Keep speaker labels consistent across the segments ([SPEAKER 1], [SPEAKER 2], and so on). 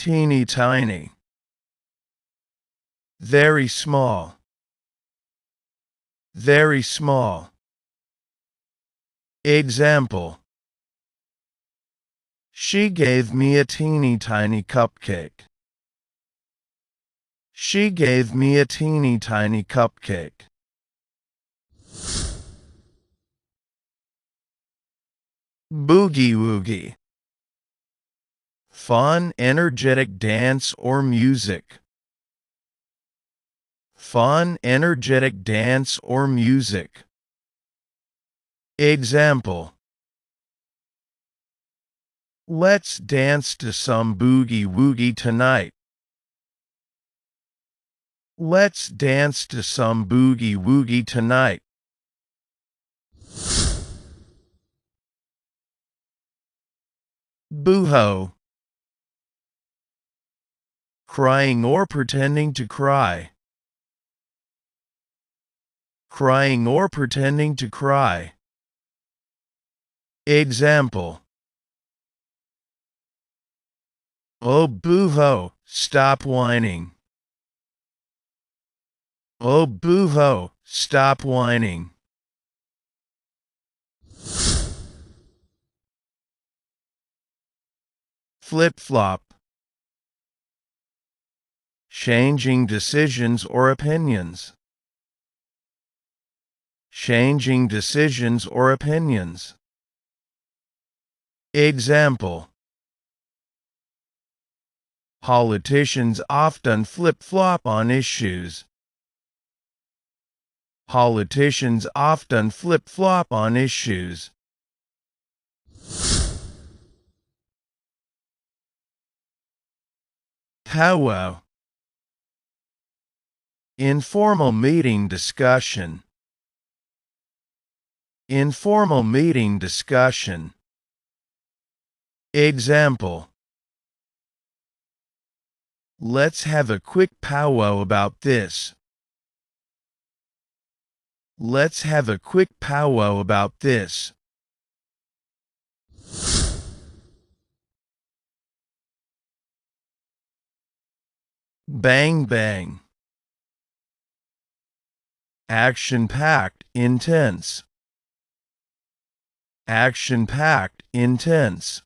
[SPEAKER 1] teeny tiny, very small, very small. Example: she gave me a teeny tiny cupcake. She gave me a teeny tiny cupcake. Boogie-Woogie. Fun, energetic dance or music. Fun, energetic dance or music. Example: let's dance to some boogie-woogie tonight. Let's dance to some boogie-woogie tonight. Boo-hoo. Crying or pretending to cry. Crying or pretending to cry. Example: oh boo-hoo, stop whining. Oh boo-hoo, stop whining. Flip-flop. Changing decisions or opinions. Changing decisions or opinions. Example: politicians often flip-flop on issues. Politicians often flip-flop on issues. Powwow. Informal meeting discussion. Informal meeting discussion. Example: let's have a quick powwow about this. Let's have a quick powwow about this. Bang bang. Action-packed, intense. Action-packed, intense.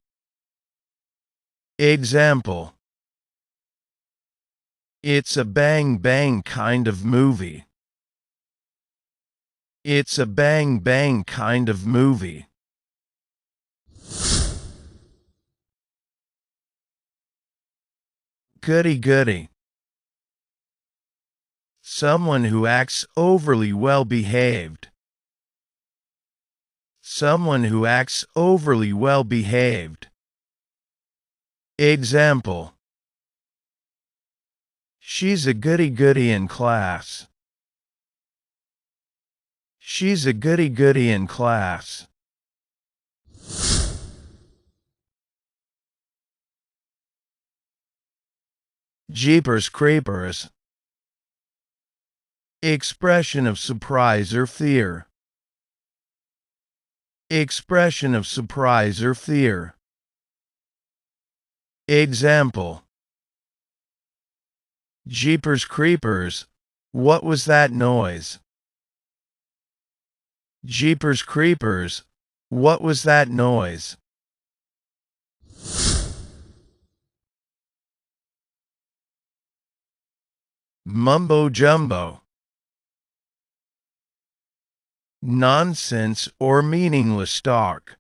[SPEAKER 1] Example: it's a bang-bang kind of movie. It's a bang-bang kind of movie. Goody-goody. Someone who acts overly well-behaved. Someone who acts overly well-behaved. Example: she's a goody-goody in class. She's a goody-goody in class. Jeepers creepers. Expression of surprise or fear. Expression of surprise or fear. Example: jeepers creepers, what was that noise? Jeepers creepers, what was that noise? Mumbo jumbo. Nonsense or meaningless talk.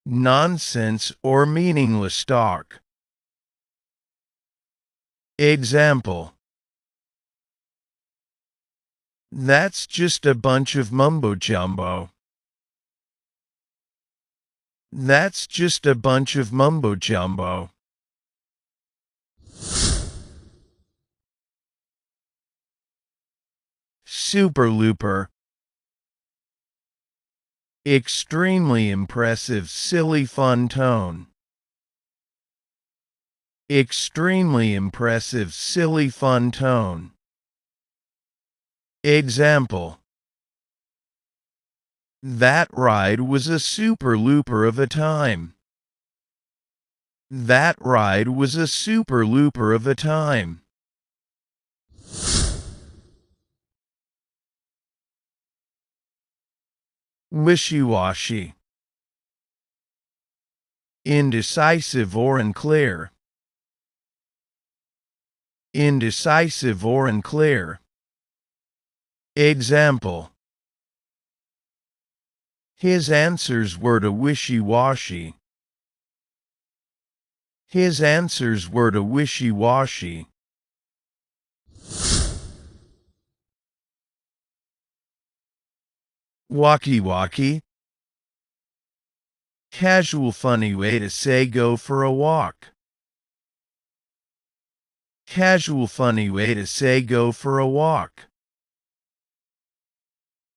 [SPEAKER 1] Nonsense or meaningless talk. Example: that's just a bunch of mumbo-jumbo. That's just a bunch of mumbo-jumbo. Super-looper. Extremely impressive, silly, fun tone. Extremely impressive, silly, fun tone. Example: that ride was a super looper of a time. That ride was a super looper of a time. Wishy-washy. Indecisive or unclear. Indecisive or unclear. Example. His answers were to wishy-washy. His answers were to wishy-washy. Walkie-walkie. Casual funny way to say go for a walk. Casual funny way to say go for a walk.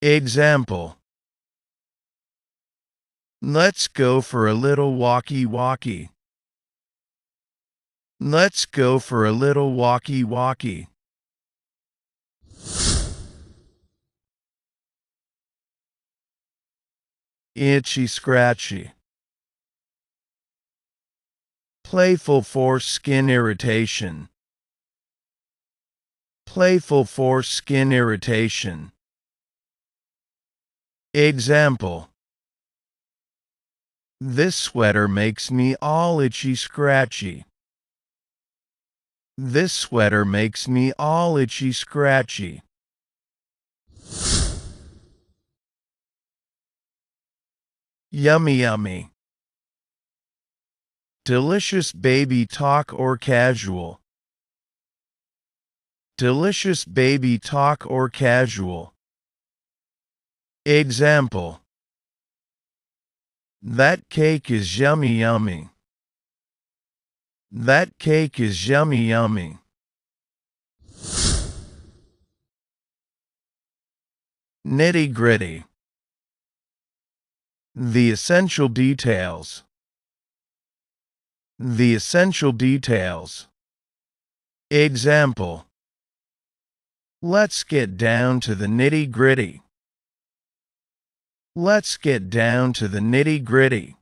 [SPEAKER 1] Example. Let's go for a little walkie-walkie. Let's go for a little walkie-walkie. Itchy-scratchy. Playful for skin irritation. Playful for skin irritation. Example. This sweater makes me all itchy-scratchy. This sweater makes me all itchy-scratchy. Yummy yummy. Delicious baby talk or casual. Delicious baby talk or casual. Example. That cake is yummy yummy. That cake is yummy yummy. Nitty-gritty. The essential details. The essential details. Example. Let's get down to the nitty-gritty. Let's get down to the nitty-gritty.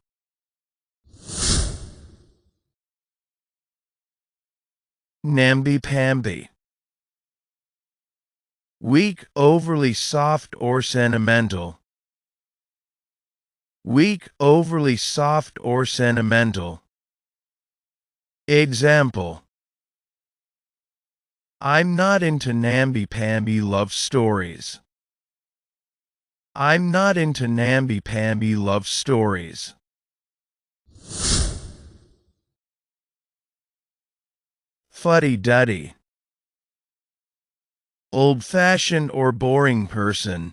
[SPEAKER 1] Namby-pamby. Weak, overly soft or sentimental. Weak, overly soft or sentimental. Example. I'm not into namby-pamby love stories. I'm not into namby-pamby love stories. Fuddy-duddy. Old-fashioned or boring person.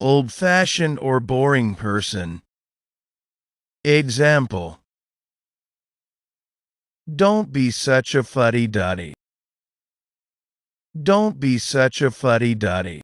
[SPEAKER 1] Old-fashioned or boring person. Example. Don't be such a fuddy-duddy. Don't be such a fuddy-duddy.